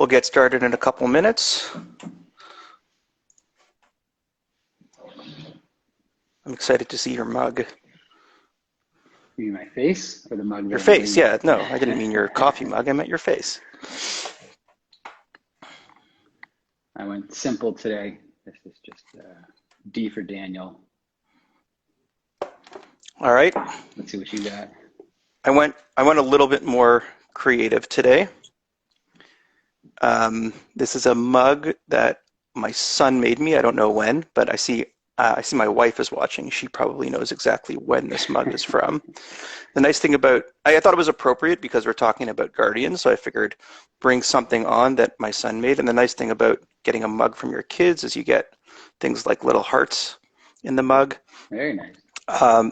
We'll get started in a couple minutes. I'm excited to see your mug. You mean my face or the mug that Your I'm face, drinking? yeah. No, I didn't mean your coffee mug. I meant your face. I went simple today. This is just D for Daniel. All right. Let's see what you got. I went a little bit more creative today. This is a mug that my son made me. I don't know when, but I see my wife is watching. She probably knows exactly when this mug is from. The nice thing about, I thought it was appropriate because we're talking about guardians, so I figured bring something on that my son made. And the nice thing about getting a mug from your kids is you get things like little hearts in the mug. Very nice.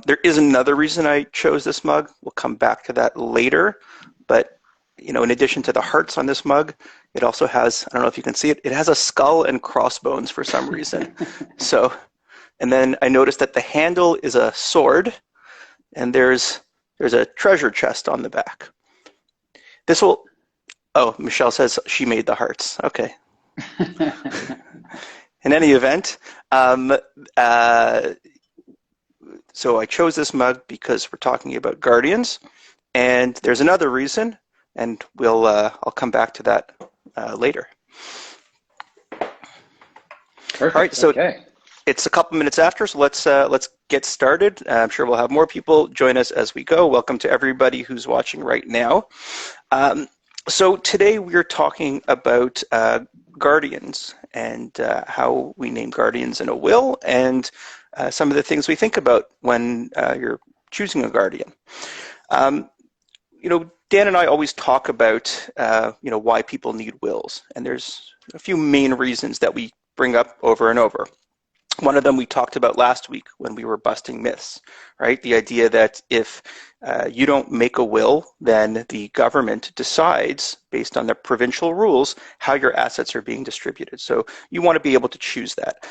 There is another reason I chose this mug. We'll come back to that later. But, you know, in addition to the hearts on this mug, it also has, I don't know if you can see it, it has a skull and crossbones for some reason. So, and then I noticed that the handle is a sword, and there's a treasure chest on the back. This will, oh, Michelle says she made the hearts. Okay. In any event, so I chose this mug because we're talking about guardians, and there's another reason, and I'll come back to that later. Perfect. All right, so okay. It's a couple minutes after, so let's get started. I'm sure we'll have more people join us as we go. Welcome to everybody who's watching right now. So today we're talking about guardians and how we name guardians in a will, and some of the things we think about when you're choosing a guardian. You know, Dan and I always talk about why people need wills, and there's a few main reasons that we bring up over and over. One of them we talked about last week when we were busting myths, right? The idea that if you don't make a will, then the government decides, based on the provincial rules, how your assets are being distributed. So you want to be able to choose that.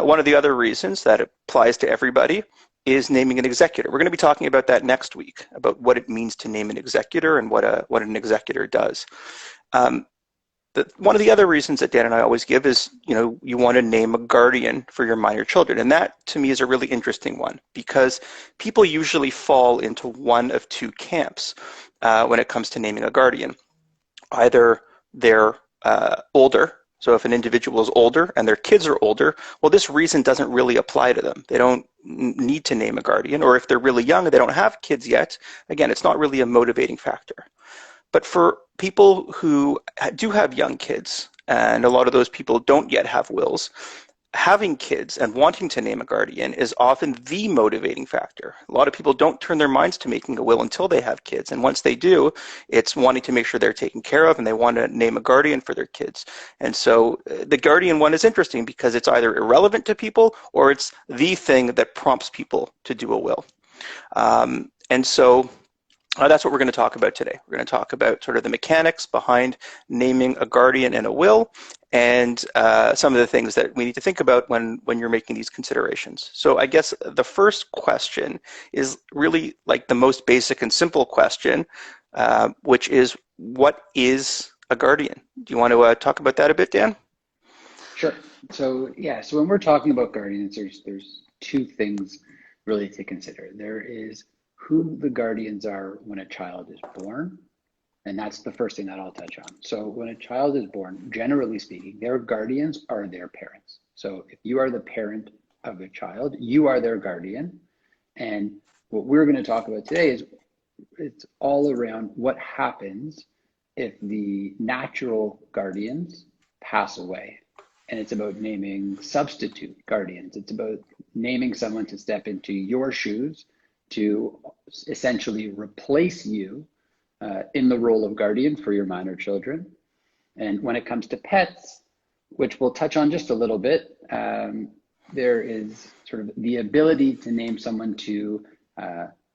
One of the other reasons that applies to everybody is naming an executor. We're going to be talking about that next week, about what it means to name an executor and what an executor does. One of the other reasons that Dan and I always give is, you want to name a guardian for your minor children. And that, to me, is a really interesting one because people usually fall into one of two camps when it comes to naming a guardian. Either they're older, so if an individual is older and their kids are older, well, this reason doesn't really apply to them. They don't need to name a guardian. Or if they're really young and they don't have kids yet, again, it's not really a motivating factor. But for people who do have young kids, and a lot of those people don't yet have wills, having kids and wanting to name a guardian is often the motivating factor. A lot of people don't turn their minds to making a will until they have kids. And once they do, it's wanting to make sure they're taken care of, and they want to name a guardian for their kids. And so the guardian one is interesting because it's either irrelevant to people or it's the thing that prompts people to do a will. That's what we're going to talk about today. We're going to talk about sort of the mechanics behind naming a guardian in a will and some of the things that we need to think about when you're making these considerations. So I guess the first question is really like the most basic and simple question, which is, what is a guardian? Do you want to talk about that a bit, Dan? Sure. So when we're talking about guardians, there's two things really to consider. There is who the guardians are when a child is born, and that's the first thing that I'll touch on. So when a child is born, generally speaking, their guardians are their parents. So if you are the parent of a child, you are their guardian. And what we're going to talk about today is it's all around what happens if the natural guardians pass away. And it's about naming substitute guardians. It's about naming someone to step into your shoes to essentially replace you in the role of guardian for your minor children. And when it comes to pets, which we'll touch on just a little bit, there is sort of the ability to name someone to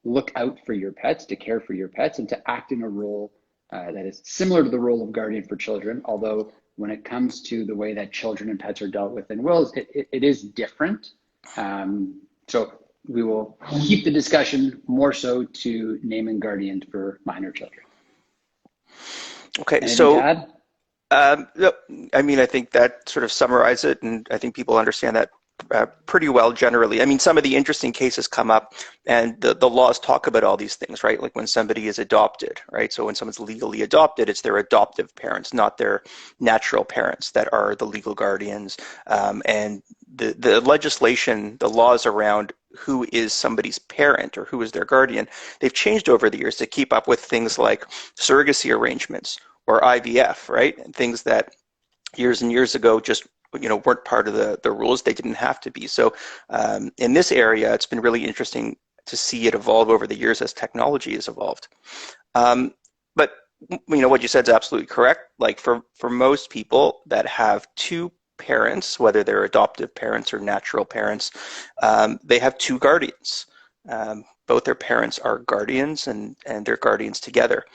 look out for your pets, to care for your pets, and to act in a role that is similar to the role of guardian for children, although when it comes to the way that children and pets are dealt with in wills, it is different. So we will keep the discussion more so to naming guardians for minor children. Okay, Anything to add? Yep. I mean, I think that sort of summarizes it, and I think people understand that pretty well generally. I mean, some of the interesting cases come up, and the laws talk about all these things, right? Like when somebody is adopted, right? So when someone's legally adopted, it's their adoptive parents, not their natural parents, that are the legal guardians. And the legislation, the laws around who is somebody's parent or who is their guardian, they've changed over the years to keep up with things like surrogacy arrangements or IVF, right? And things that years and years ago just weren't part of the rules. They didn't have to be. So in this area, it's been really interesting to see it evolve over the years as technology has evolved. But what you said is absolutely correct. Like for most people that have two parents, whether they're adoptive parents or natural parents, they have two guardians. Both their parents are guardians, and they're guardians together.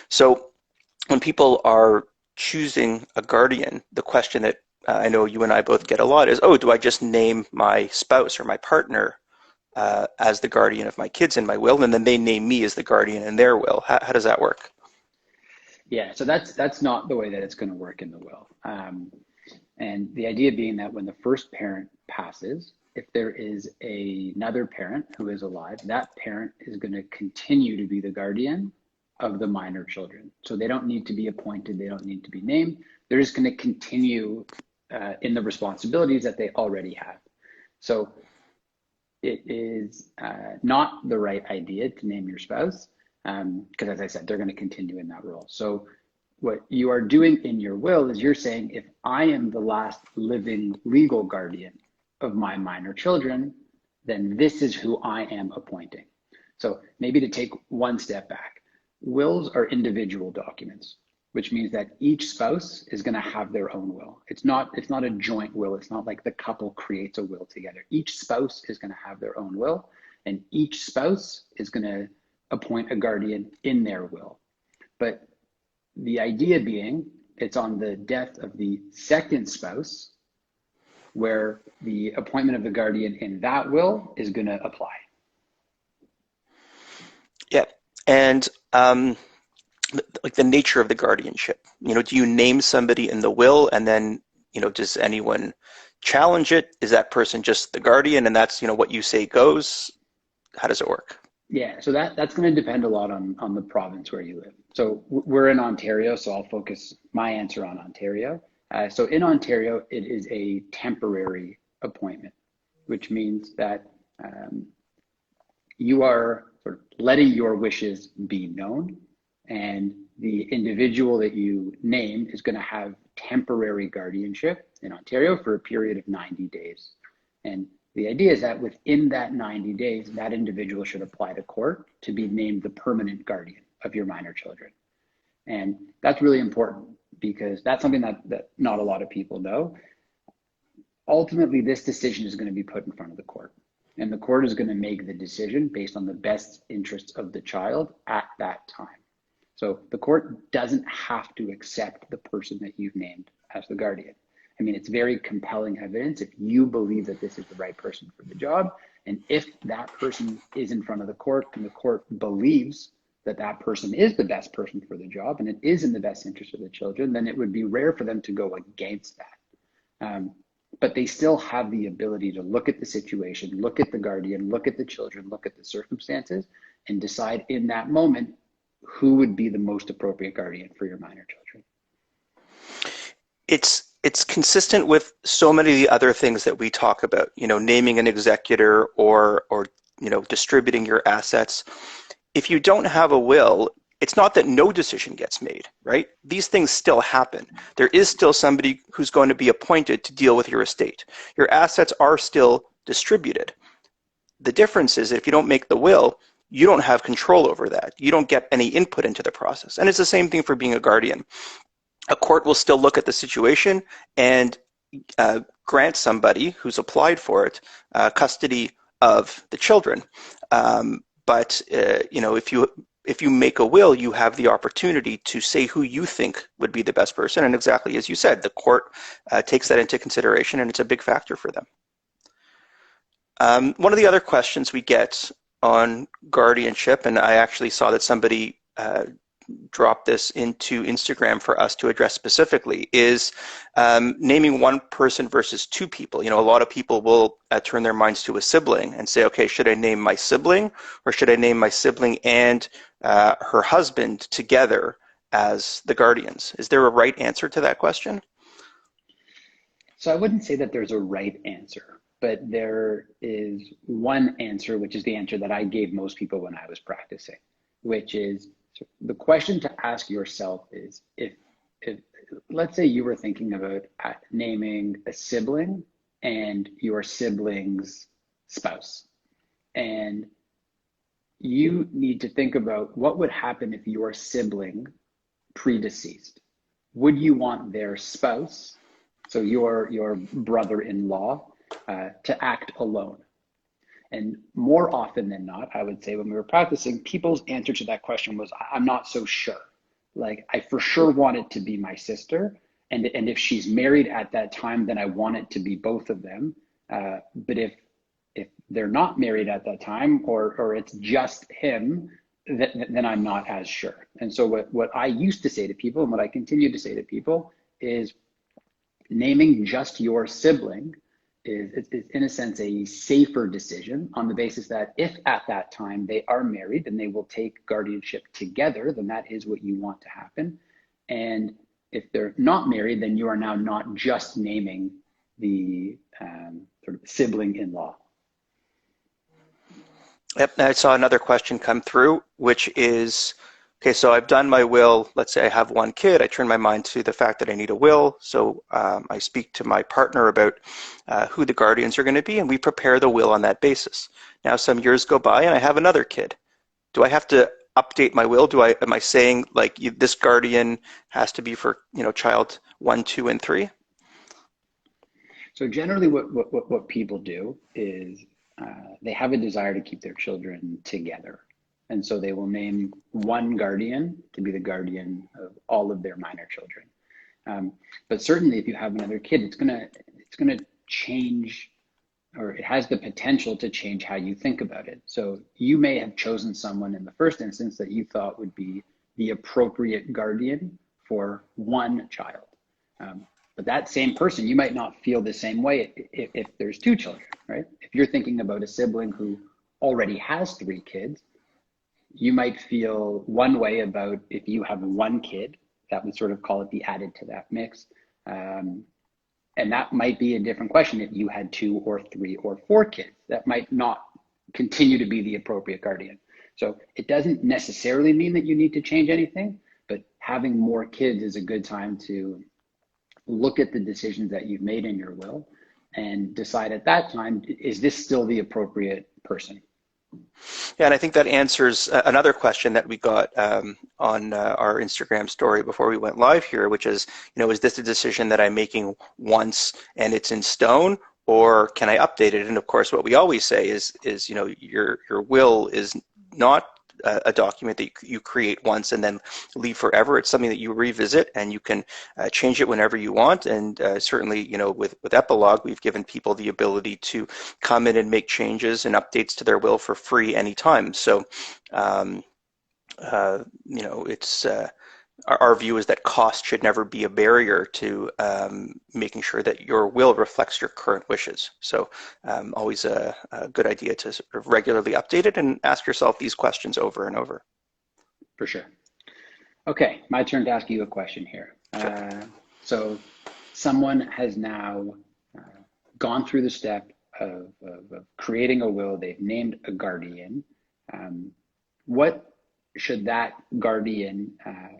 So when people are choosing a guardian, the question that I know you and I both get a lot is, oh, do I just name my spouse or my partner as the guardian of my kids in my will, and then they name me as the guardian in their will? How does that work? Yeah, so that's not the way that it's going to work in the will. And the idea being that when the first parent passes, if there is another parent who is alive, that parent is going to continue to be the guardian of the minor children. So they don't need to be appointed, they don't need to be named. They're just going to continue in the responsibilities that they already have. So it is not the right idea to name your spouse, because as I said, they're going to continue in that role. So what you are doing in your will is you're saying, if I am the last living legal guardian of my minor children, then this is who I am appointing. So maybe to take one step back, wills are individual documents, which means that each spouse is going to have their own will. It's not a joint will. It's not like the couple creates a will together. Each spouse is going to have their own will, and each spouse is going to appoint a guardian in their will. But the idea being, it's on the death of the second spouse where the appointment of the guardian in that will is going to apply. Yeah. And like the nature of the guardianship, do you name somebody in the will, and then, does anyone challenge it? Is that person just the guardian, and that's, what you say goes? How does it work? Yeah, so that's going to depend a lot on the province where you live. So we're in Ontario, so I'll focus my answer on Ontario. So in Ontario, it is a temporary appointment, which means that you are sort of letting your wishes be known, and the individual that you name is going to have temporary guardianship in Ontario for a period of 90 days. And the idea is that within that 90 days, that individual should apply to court to be named the permanent guardian of your minor children. And that's really important because that's something that not a lot of people know. Ultimately, this decision is going to be put in front of the court. And the court is going to make the decision based on the best interests of the child at that time. So the court doesn't have to accept the person that you've named as the guardian. I mean, it's very compelling evidence if you believe that this is the right person for the job. And if that person is in front of the court and the court believes that that person is the best person for the job and it is in the best interest of the children, then it would be rare for them to go against that. But they still have the ability to look at the situation, look at the guardian, look at the children, look at the circumstances, and decide in that moment who would be the most appropriate guardian for your minor children. It's consistent with so many of the other things that we talk about, naming an executor or distributing your assets. If you don't have a will, it's not that no decision gets made, right? These things still happen. There is still somebody who's going to be appointed to deal with your estate. Your assets are still distributed. The difference is that if you don't make the will, you don't have control over that. You don't get any input into the process. And it's the same thing for being a guardian. A court will still look at the situation and grant somebody who's applied for it custody of the children. But if you make a will, you have the opportunity to say who you think would be the best person. And exactly as you said, the court takes that into consideration, and it's a big factor for them. One of the other questions we get on guardianship, and I actually saw that somebody drop this into Instagram for us to address specifically is naming one person versus two people. A lot of people will turn their minds to a sibling and say, okay, should I name my sibling, or should I name my sibling and her husband together as the guardians? Is there a right answer to that question? So I wouldn't say that there's a right answer, but there is one answer, which is the answer that I gave most people when I was practicing, which is the question to ask yourself is if let's say you were thinking about naming a sibling and your sibling's spouse, and you need to think about what would happen if your sibling predeceased. Would you want their spouse, so your brother-in-law, to act alone? And more often than not, I would say when we were practicing, people's answer to that question was, I'm not so sure. Like, I for sure want it to be my sister. And if she's married at that time, then I want it to be both of them. But if they're not married at that time, or it's just him, then I'm not as sure. And so what I used to say to people, and what I continue to say to people, is naming just your sibling is in a sense a safer decision, on the basis that if at that time they are married and they will take guardianship together, then that is what you want to happen. And if they're not married, then you are now not just naming the sort of sibling-in-law. Yep, I saw another question come through, which is, okay, so I've done my will. Let's say I have one kid. I turn my mind to the fact that I need a will. So I speak to my partner about who the guardians are going to be, and we prepare the will on that basis. Now, some years go by, and I have another kid. Do I have to update my will? Am I saying like this guardian has to be for child 1, 2, and 3? So generally, what people do is they have a desire to keep their children together. And so they will name one guardian to be the guardian of all of their minor children. But certainly if you have another kid, it's gonna change, or it has the potential to change how you think about it. So you may have chosen someone in the first instance that you thought would be the appropriate guardian for one child. But that same person, you might not feel the same way if there's two children, right? If you're thinking about a sibling who already has 3 kids, you might feel one way about if you have one kid. That would sort of call it be added to that mix. And that might be a different question if you had 2 or 3 or 4 kids. That might not continue to be the appropriate guardian. So it doesn't necessarily mean that you need to change anything, but having more kids is a good time to look at the decisions that you've made in your will and decide at that time, is this still the appropriate person? Yeah, and I think that answers another question that we got on our Instagram story before we went live here, which is, is this a decision that I'm making once and it's in stone, or can I update it? And of course, what we always say is your will is not a document that you create once and then leave forever. It's something that you revisit, and you can change it whenever you want. And certainly, with Epilogue, we've given people the ability to come in and make changes and updates to their will for free anytime. So, it's our view is that cost should never be a barrier to making sure that your will reflects your current wishes. So always a good idea to sort of regularly update it and ask yourself these questions over and over. For sure. Okay, my turn to ask you a question here. Sure. So someone has now gone through the step of creating a will. They've named a guardian. What should that guardian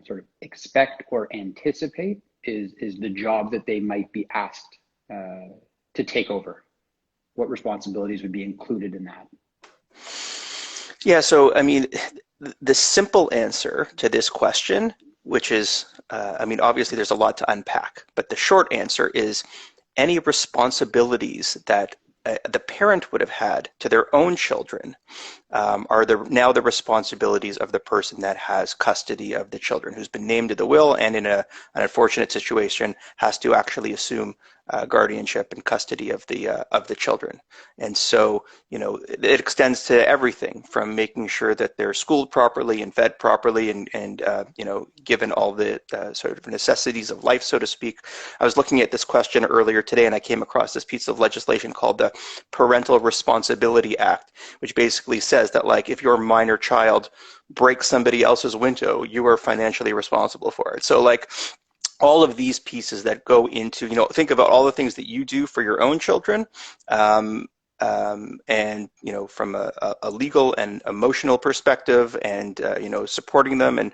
sort of expect or anticipate is the job that they might be asked to take over? What responsibilities would be included in that? Yeah, so I mean, the simple answer to this question, which is, obviously there's a lot to unpack, but the short answer is any responsibilities that the parent would have had to their own children are now the responsibilities of the person that has custody of the children, who's been named in the will, and in an unfortunate situation has to actually assume guardianship and custody of the children. And so, it extends to everything from making sure that they're schooled properly and fed properly, and given all the sort of necessities of life, so to speak. I was looking at this question earlier today, and I came across this piece of legislation called the Parental Responsibility Act, which basically says that, like, if your minor child breaks somebody else's window, you are financially responsible for it. So, like, all of these pieces that go into, think about all the things that you do for your own children, and from a legal and emotional perspective, and supporting them, and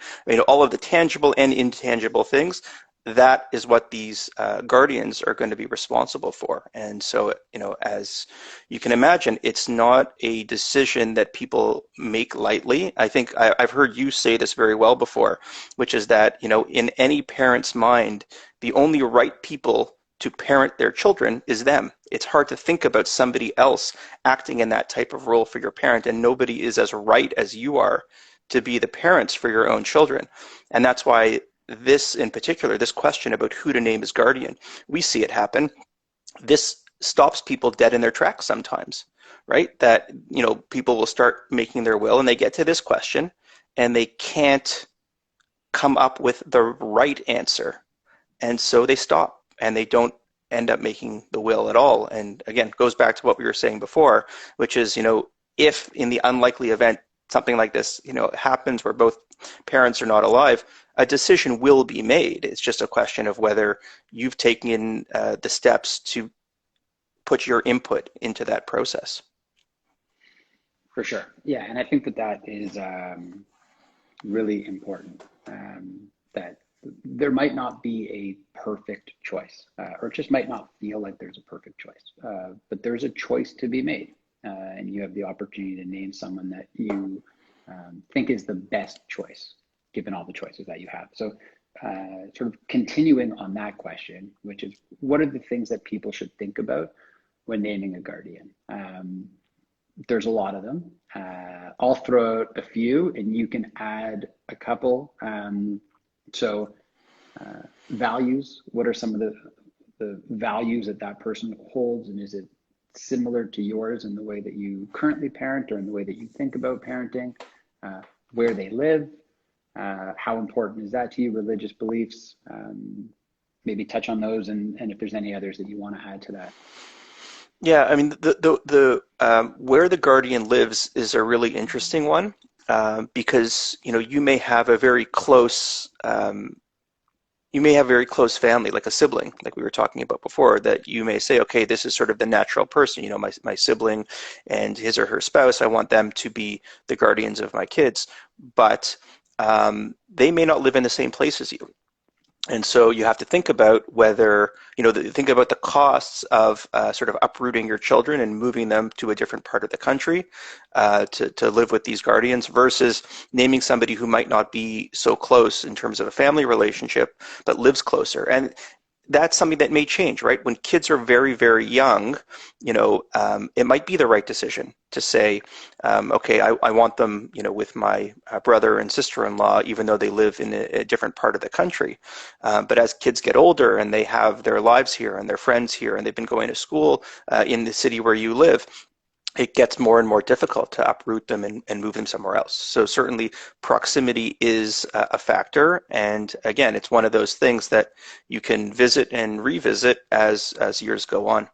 all of the tangible and intangible things. That is what these guardians are going to be responsible for. And so, as you can imagine, it's not a decision that people make lightly. I think I've heard you say this very well before, which is that, in any parent's mind, the only right people to parent their children is them. It's hard to think about somebody else acting in that type of role for your parent, and nobody is as right as you are to be the parents for your own children. And that's why this in particular, this question about who to name as guardian, we see it happen. This stops people dead in their tracks sometimes, right? That, people will start making their will and they get to this question and they can't come up with the right answer. And so they stop and they don't end up making the will at all. And again, it goes back to what we were saying before, which is, if in the unlikely event something like this, happens where both parents are not alive, a decision will be made. It's just a question of whether you've taken the steps to put your input into that process. For sure. Yeah, and I think that is really important. That there might not be a perfect choice, or it just might not feel like there's a perfect choice, but there's a choice to be made, and you have the opportunity to name someone that you think is the best choice, given all the choices that you have. So, sort of continuing on that question, which is, what are the things that people should think about when naming a guardian? There's a lot of them. I'll throw out a few, and you can add a couple. So values, what are some of the values that person holds, and is it similar to yours in the way that you currently parent or in the way that you think about parenting? Where they live, how important is that to you? Religious beliefs, maybe touch on those, and if there's any others that you want to add to that. Yeah, I mean, the where the guardian lives is a really interesting one, because you may have a very close family, like a sibling, like we were talking about before, that you may say, okay, this is sort of the natural person, my sibling and his or her spouse, I want them to be the guardians of my kids, but they may not live in the same place as you. And so you have to think about whether, think about the costs of sort of uprooting your children and moving them to a different part of the country to live with these guardians, versus naming somebody who might not be so close in terms of a family relationship, but lives closer. And that's something that may change, right? When kids are very, very young, it might be the right decision to say, okay, I want them, with my brother and sister-in-law, even though they live in a different part of the country. But as kids get older and they have their lives here and their friends here, and they've been going to school in the city where you live, it gets more and more difficult to uproot them and move them somewhere else. So certainly proximity is a factor. And again, it's one of those things that you can visit and revisit as years go on.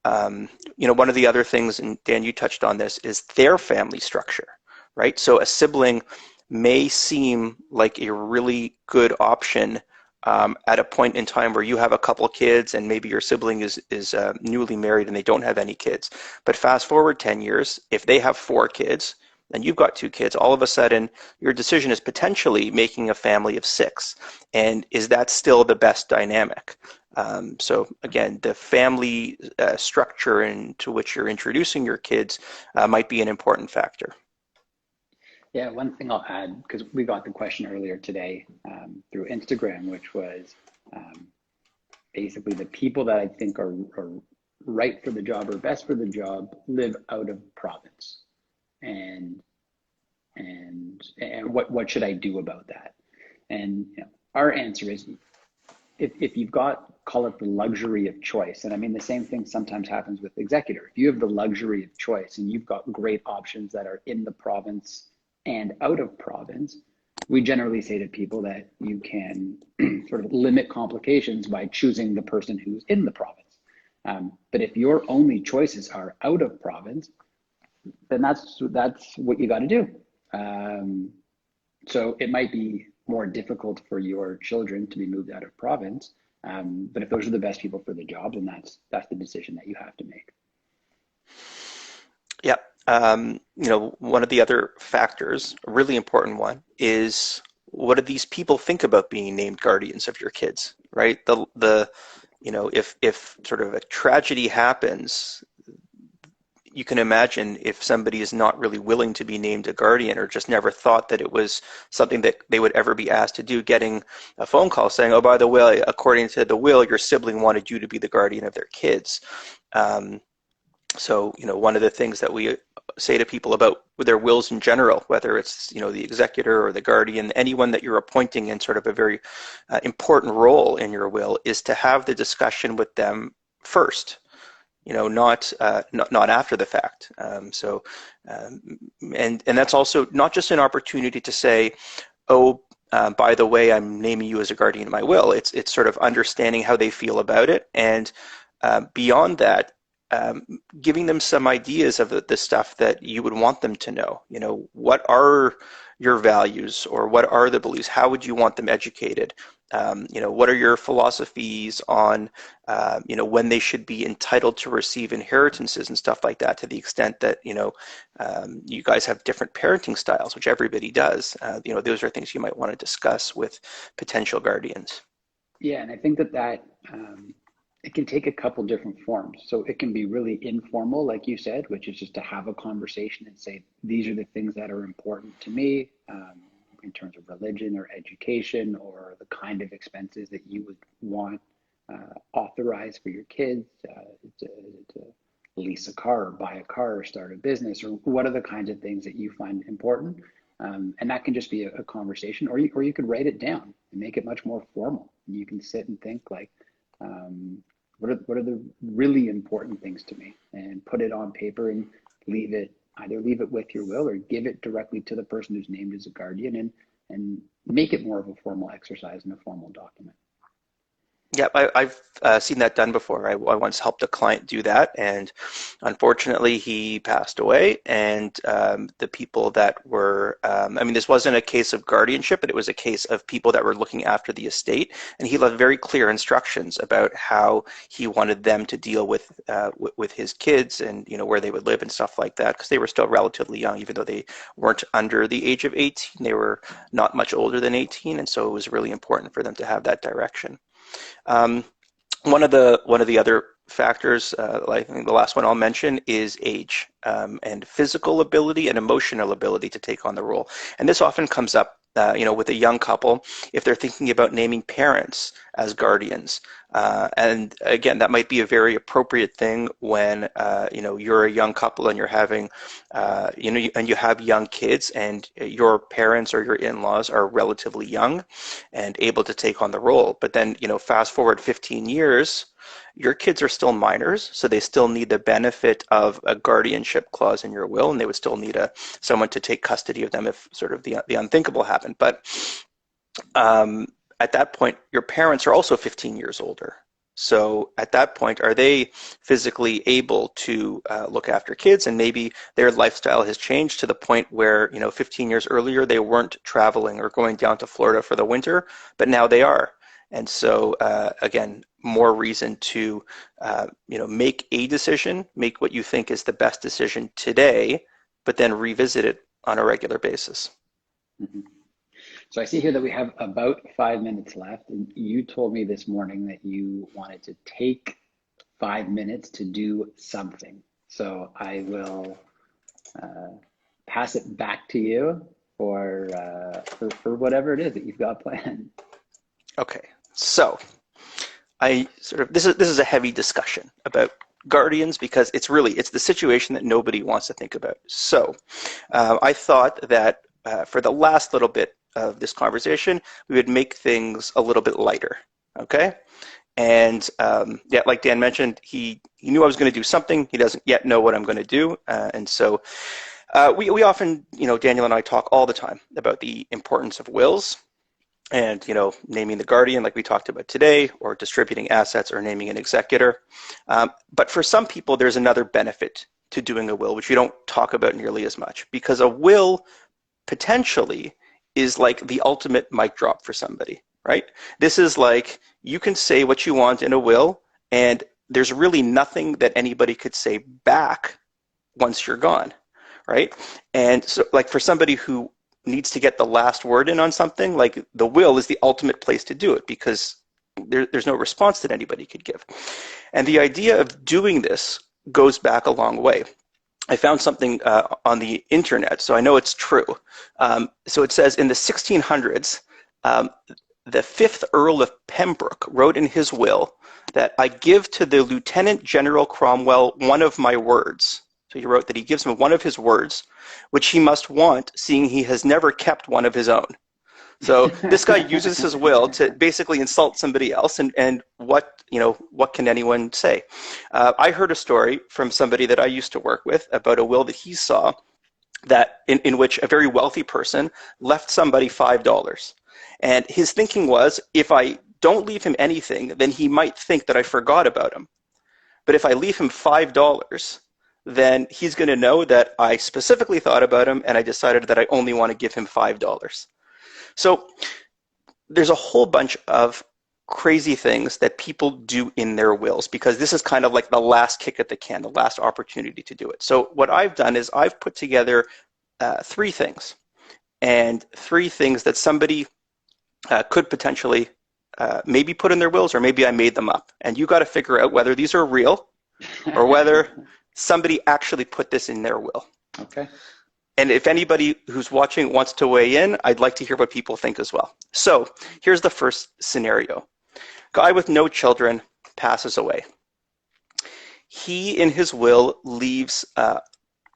One of the other things, and Dan, you touched on this, is their family structure, right? So a sibling may seem like a really good option at a point in time where you have a couple kids and maybe your sibling is newly married and they don't have any kids. But fast forward 10 years, if they have 4 kids and you've got 2 kids, all of a sudden your decision is potentially making a family of 6. And is that still the best dynamic? So again, the family structure into which you're introducing your kids might be an important factor. Yeah, one thing I'll add, because we got the question earlier today through Instagram, which was basically the people that I think are right for the job or best for the job live out of province. what should I do about that? And our answer is, if you've got, call it the luxury of choice, and I mean the same thing sometimes happens with executor. If you have the luxury of choice and you've got great options that are in the province and out of province, we generally say to people that you can sort of limit complications by choosing the person who's in the province. But if your only choices are out of province, then that's what you got to do. So it might be more difficult for your children to be moved out of province, but if those are the best people for the job, then that's the decision that you have to make. Yeah. One of the other factors, a really important one, is what do these people think about being named guardians of your kids, right? If sort of a tragedy happens, you can imagine if somebody is not really willing to be named a guardian or just never thought that it was something that they would ever be asked to do, getting a phone call saying, oh, by the way, according to the will, your sibling wanted you to be the guardian of their kids. So, one of the things that we say to people about their wills in general, whether it's, the executor or the guardian, anyone that you're appointing in sort of a very important role in your will, is to have the discussion with them first. Not after the fact. And that's also not just an opportunity to say, oh, by the way, I'm naming you as a guardian in my will. It's sort of understanding how they feel about it, and beyond that, giving them some ideas of the stuff that you would want them to know. What are your values, or what are the beliefs? How would you want them educated? What are your philosophies on, when they should be entitled to receive inheritances and stuff like that, to the extent that, you guys have different parenting styles, which everybody does. Those are things you might want to discuss with potential guardians. Yeah, and I think that it can take a couple different forms. So it can be really informal, like you said, which is just to have a conversation and say, these are the things that are important to me, in terms of religion or education, or the kind of expenses that you would want authorized for your kids, to lease a car or buy a car or start a business, or what are the kinds of things that you find important. And that can just be a conversation, or you could write it down and make it much more formal. And you can sit and think like, what are the really important things to me, and put it on paper and either leave it with your will or give it directly to the person who's named as a guardian, and make it more of a formal exercise and a formal document. Yeah, I've seen that done before. I once helped a client do that, and unfortunately, he passed away. And the people that were, this wasn't a case of guardianship, but it was a case of people that were looking after the estate. And he left very clear instructions about how he wanted them to deal with his kids, and where they would live and stuff like that, because they were still relatively young, even though they weren't under the age of 18. They were not much older than 18, and so it was really important for them to have that direction. Um, one of the other factors, I think the last one I'll mention, is age, and physical ability and emotional ability to take on the role. And this often comes up, with a young couple, if they're thinking about naming parents as guardians. And again, that might be a very appropriate thing when, you're a young couple and you're having, and you have young kids, and your parents or your in-laws are relatively young and able to take on the role. But then, fast forward 15 years, your kids are still minors, so they still need the benefit of a guardianship clause in your will, and they would still need someone to take custody of them if sort of the unthinkable happened. But at that point, your parents are also 15 years older. So at that point, are they physically able to look after kids? And maybe their lifestyle has changed to the point where, 15 years earlier, they weren't traveling or going down to Florida for the winter, but now they are. And so, again, more reason to, make a decision, make what you think is the best decision today, but then revisit it on a regular basis. Mm-hmm. So I see here that we have about 5 minutes left, and you told me this morning that you wanted to take 5 minutes to do something. So I will pass it back to you for whatever it is that you've got planned. Okay, so this is a heavy discussion about guardians, because it's the situation that nobody wants to think about. So I thought that for the last little bit of this conversation, we would make things a little bit lighter. Okay? And yeah, like Dan mentioned, he knew I was going to do something. He doesn't yet know what I'm going to do. And so we often, Daniel and I talk all the time about the importance of wills and, naming the guardian like we talked about today, or distributing assets or naming an executor. But for some people, there's another benefit to doing a will, which we don't talk about nearly as much, because a will potentially is like the ultimate mic drop for somebody, right? This is like you can say what you want in a will, and there's really nothing that anybody could say back once you're gone, right? And so, like, for somebody who needs to get the last word in on something, like, the will is the ultimate place to do it, because there's no response that anybody could give. And the idea of doing this goes back a long way. I found something on the internet, so I know it's true. So it says in the 1600s, the fifth Earl of Pembroke wrote in his will that I give to the Lieutenant General Cromwell one of my words. So he wrote that he gives him one of his words, which he must want, seeing he has never kept one of his own. So this guy uses his will to basically insult somebody else, and what can anyone say? I heard a story from somebody that I used to work with about a will that he saw that in which a very wealthy person left somebody $5. And his thinking was, if I don't leave him anything, then he might think that I forgot about him. But if I leave him $5, then he's going to know that I specifically thought about him, and I decided that I only want to give him $5. So there's a whole bunch of crazy things that people do in their wills, because this is kind of like the last kick at the can, the last opportunity to do it. So what I've done is I've put together three things, and three things that somebody could potentially maybe put in their wills, or maybe I made them up. And you got to figure out whether these are real or whether somebody actually put this in their will. Okay. And if anybody who's watching wants to weigh in, I'd like to hear what people think as well. So here's the first scenario. Guy with no children passes away. He, in his will, leaves a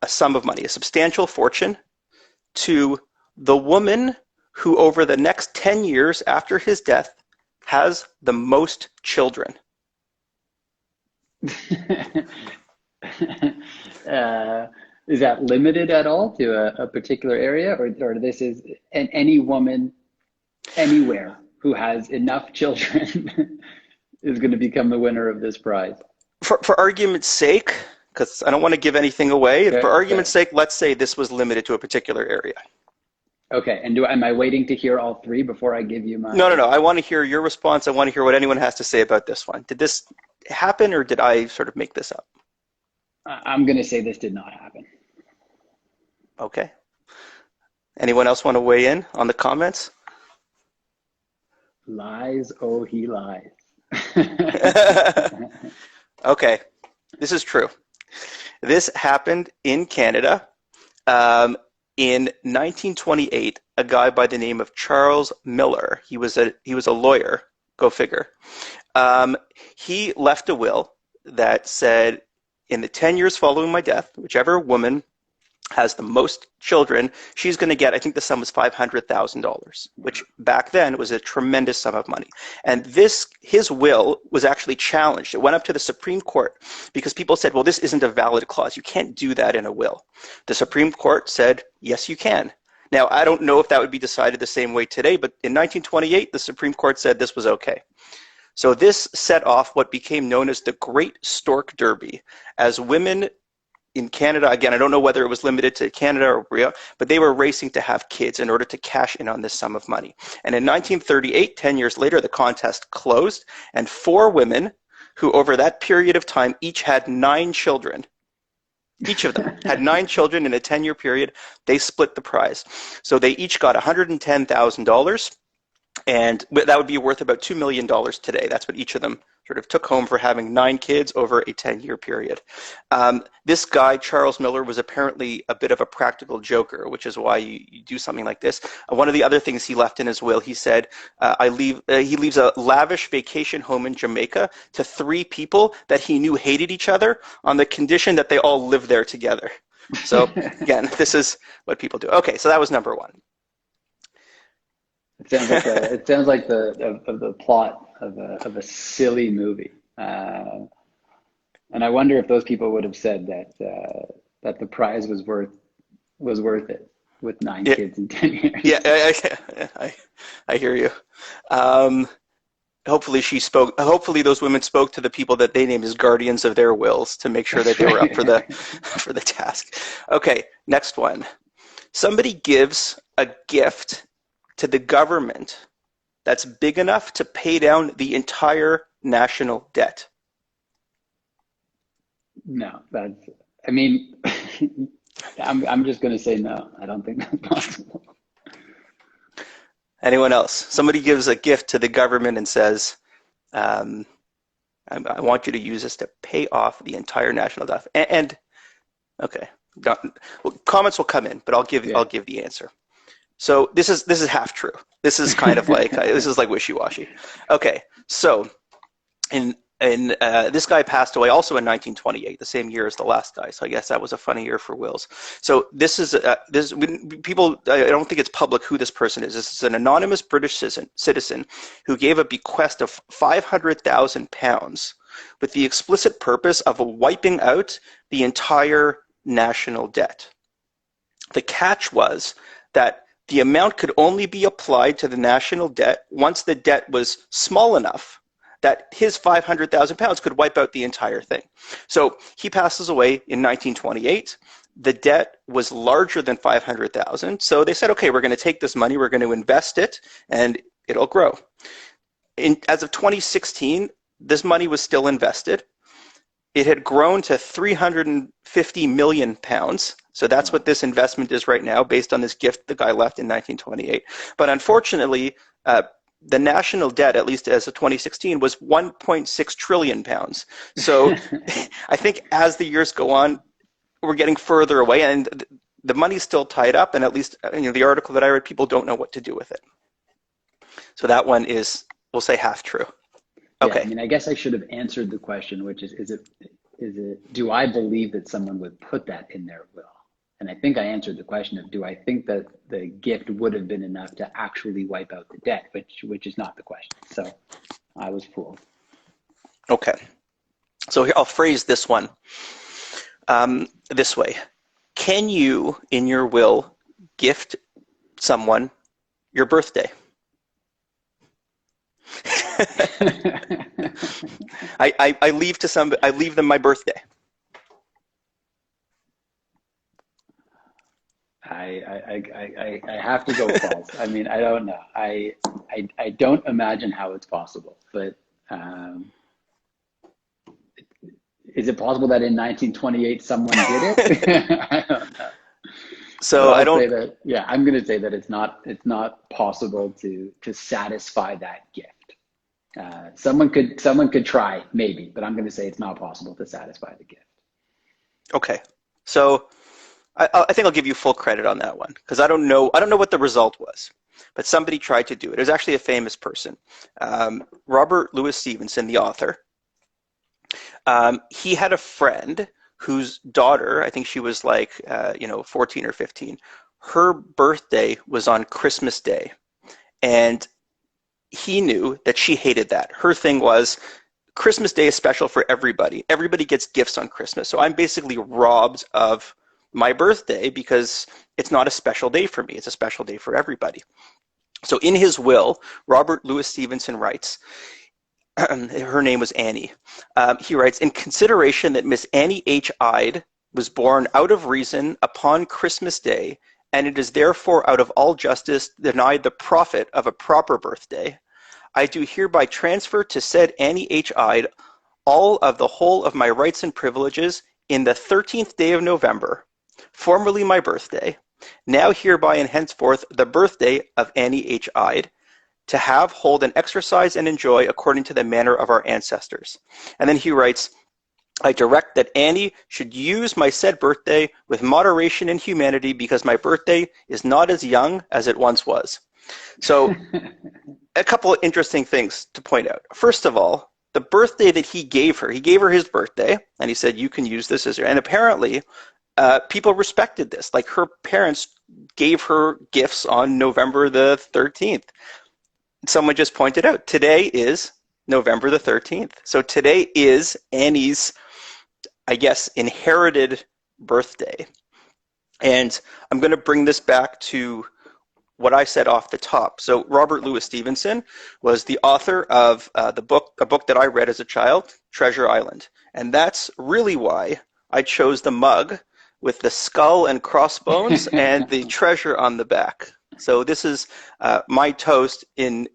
sum of money, a substantial fortune, to the woman who, over the next 10 years after his death, has the most children. Is that limited at all to a particular area, or this is any woman anywhere who has enough children is going to become the winner of this prize? For argument's sake, because I don't want to give anything away, Okay, for argument's sake, let's say this was limited to a particular area. Okay, and am I waiting to hear all three before I give you my... No. I want to hear your response. I want to hear what anyone has to say about this one. Did this happen, or did I sort of make this up? I'm going to say this did not happen. Okay. Anyone else want to weigh in on the comments? Lies, oh, he lies. Okay, this is true. This happened in Canada. In 1928, a guy by the name of Charles Miller, he was a lawyer, go figure. He left a will that said, in the 10 years following my death, whichever woman has the most children, she's going to get, I think the sum was $500,000, which back then was a tremendous sum of money. And his will was actually challenged. It went up to the Supreme Court because people said, well, this isn't a valid clause. You can't do that in a will. The Supreme Court said, yes, you can. Now, I don't know if that would be decided the same way today, but in 1928, the Supreme Court said this was okay. So this set off what became known as the Great Stork Derby, as women in Canada, again, I don't know whether it was limited to Canada or Korea, but they were racing to have kids in order to cash in on this sum of money. And in 1938, 10 years later, the contest closed, and 4 women who over that period of time each had 9 children, each of them had 9 children in a 10-year period, they split the prize. So they each got $110,000, and that would be worth about $2 million today. That's what each of them sort of took home for having 9 kids over a 10-year period. This guy, Charles Miller, was apparently a bit of a practical joker, which is why you do something like this. One of the other things he left in his will, he said, he leaves a lavish vacation home in Jamaica to 3 people that he knew hated each other on the condition that they all live there together. So again, this is what people do. Okay, so that was number one. It sounds like the plot of a silly movie. And I wonder if those people would have said that the prize was worth it with nine Yeah, kids in 10 years. yeah, I hear you. Um, hopefully she spoke. Hopefully those women spoke to the people that they named as guardians of their wills to make sure that That's they were up for the right. for the task. Okay, next one. Somebody gives a gift to the government that's big enough to pay down the entire national debt. No, that's. I mean, I'm just going to say no. I don't think that's possible. Anyone else? Somebody gives a gift to the government and says, um, I want you to use this to pay off the entire national debt. And okay, well, comments will come in, but I'll Yeah. give the answer. So this is half true. This is kind of like this is like wishy-washy. Okay, so this guy passed away also in 1928, the same year as the last guy. So I guess that was a funny year for wills. So people. I don't think it's public who this person is. This is an anonymous British citizen who gave a bequest of £500,000 with the explicit purpose of wiping out the entire national debt. The catch was that the amount could only be applied to the national debt once the debt was small enough that his £500,000 could wipe out the entire thing. So he passes away in 1928. The debt was larger than 500,000. So they said, okay, we're going to take this money, we're going to invest it, and it'll grow. As of 2016, this money was still invested. It had grown to £350 million. So that's what Wow. this investment is right now, based on this gift the guy left in 1928. But unfortunately, the national debt, at least as of 2016, was £1.6 trillion. So I think as the years go on, we're getting further away, and the money's still tied up. And at least the article that I read, people don't know what to do with it. So that one is, we'll say, half true. Yeah, I Okay. mean, I guess I should have answered the question, which is it, do I believe that someone would put that in their will? And I think I answered the question of, do I think that the gift would have been enough to actually wipe out the debt, which is not the question. So I was fooled. Okay. So here, I'll phrase this one this way. Can you, in your will, gift someone your birthday? I leave to some. I leave them my birthday. I have to go false. I mean, I don't know. I don't imagine how it's possible, but is it possible that in 1928 someone did it? I don't know. But So I I'll don't. say that, yeah, I'm going to say that it's not possible to satisfy that gift. Someone could try maybe, but I'm going to say it's not possible to satisfy the gift. Okay. So I think I'll give you full credit on that one because I don't know. I don't know what the result was, but somebody tried to do it. It was actually a famous person, Robert Louis Stevenson, the author. He had a friend whose daughter, I think she was like, 14 or 15. Her birthday was on Christmas Day, and he knew that she hated that. Her thing was Christmas Day is special for everybody. Everybody gets gifts on Christmas. So I'm basically robbed of my birthday because it's not a special day for me. It's a special day for everybody. So in his will, Robert Louis Stevenson writes, her name was Annie. He writes, in consideration that Miss Annie H. Ide was born out of reason upon Christmas Day, and it is therefore out of all justice denied the profit of a proper birthday, I do hereby transfer to said Annie H. Ide all of the whole of my rights and privileges in the 13th day of November, formerly my birthday, now hereby and henceforth the birthday of Annie H. Ide, to have, hold, and exercise and enjoy according to the manner of our ancestors. And then he writes, I direct that Annie should use my said birthday with moderation and humanity because my birthday is not as young as it once was. So a couple of interesting things to point out. First of all, the birthday that he gave her his birthday, and he said, you can use this as your, and apparently people respected this. Like her parents gave her gifts on November the 13th. Someone just pointed out today is November the 13th. So today is Annie's, I guess, inherited birthday. And I'm going to bring this back to what I said off the top. So Robert Louis Stevenson was the author of a book that I read as a child, Treasure Island. And that's really why I chose the mug with the skull and crossbones and the treasure on the back. So this is my toast in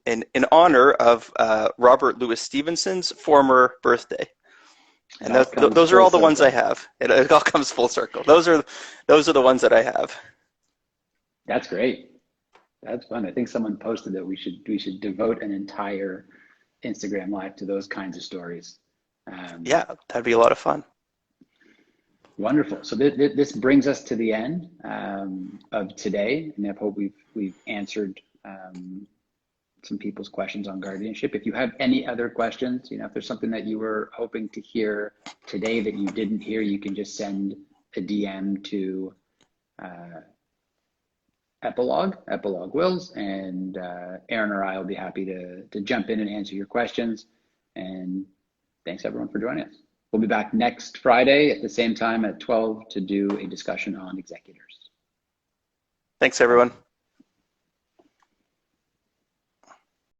honor of Robert Louis Stevenson's former birthday. It And all comes those are full all the ones I circle. have. It all comes full circle. Those are the ones that I have. That's great. That's fun. I think someone posted that we should devote an entire Instagram live to those kinds of stories. Um, Yeah, that'd be a lot of fun. Wonderful. So this brings us to the end of today, and I hope we've answered some people's questions on guardianship. If you have any other questions, if there's something that you were hoping to hear today that you didn't hear, you can just send a DM to uh, Epilogue Wills, and Arin or I will be happy to jump in and answer your questions. And thanks everyone for joining us. We'll be back next Friday at the same time at 12 to do a discussion on executors. Thanks, everyone.